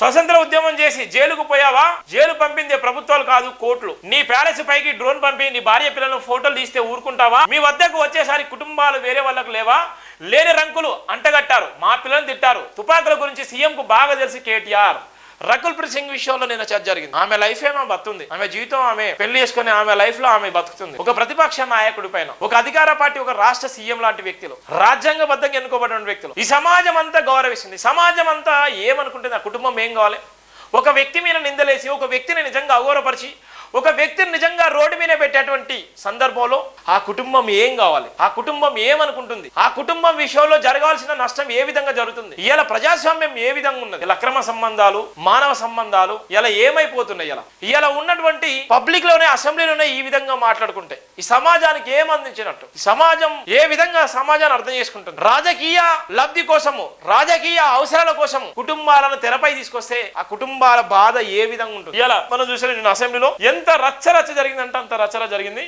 స్వతంత్ర ఉద్యమం చేసి జైలుకు పోయావా? జైలు పంపిందే ప్రభుత్వాలు కాదు, కోర్టులు. నీ ప్యాలెస్ పైకి డ్రోన్ పంపి నీ భార్య పిల్లలను ఫోటోలు తీస్తే ఊరుకుంటావా? మీ వద్దకు వచ్చేసారి కుటుంబాలు వేరే వాళ్ళకు లేవా? లేని రంకులు అంటగట్టారు, మా పిల్లలను తిట్టారు. తుపాకుల గురించి సీఎం కు బాగా తెలిసి కేటీఆర్. రకుల్ ప్రీత్ సింగ్ విషయంలో నిన్న చర్చ జరిగింది. ఆమె లైఫ్ ఏమో బతుంది, ఆమె జీవితం, ఆమె పెళ్లి చేసుకుని ఆమె లైఫ్ లో ఆమె బతుకుతుంది. ఒక ప్రతిపక్ష నాయకుడి పైన, ఒక అధికార పార్టీ, ఒక రాష్ట్ర సీఎం లాంటి వ్యక్తులు, రాజ్యాంగబద్ధంగా ఎన్నుకోబడిన వ్యక్తులు, ఈ సమాజం అంతా గౌరవిస్తుంది. సమాజం అంతా ఏమనుకుంటుంది? ఆ కుటుంబం ఏం కావాలి? ఒక వ్యక్తి మీద నిందలేసి, ఒక వ్యక్తిని నిజంగా అగౌరవపరిచి, ఒక వ్యక్తిని నిజంగా రోడ్డు మీద పెట్టేటువంటి సందర్భంలో ఆ కుటుంబం ఏం కావాలి? ఆ కుటుంబం ఏమనుకుంటుంది? ఆ కుటుంబం విషయంలో జరగాల్సిన నష్టం ఏ విధంగా జరుగుతుంది? ఇలా ప్రజాస్వామ్యం ఏ విధంగా ఉన్నది? ఇలా అక్రమ సంబంధాలు, మానవ సంబంధాలు ఇలా ఏమైపోతున్నాయి? ఇలా ఉన్నటువంటి పబ్లిక్ లోనే, అసెంబ్లీలోనే ఈ విధంగా మాట్లాడుకుంటే ఈ సమాజానికి ఏం అందించినట్టు? ఈ సమాజం ఏ విధంగా సమాజాన్ని అర్థం చేసుకుంటుంది? రాజకీయ లబ్ధి కోసము, రాజకీయ అవసరాల కోసము కుటుంబాలను తెరపై తీసుకొస్తే ఆ కుటుంబాల బాధ ఏ విధంగా ఉంటుంది? ఇలా మనం చూసిన అసెంబ్లీలో ఎంత రచ్చ జరిగిందంటే అంత రచ్చ జరిగింది.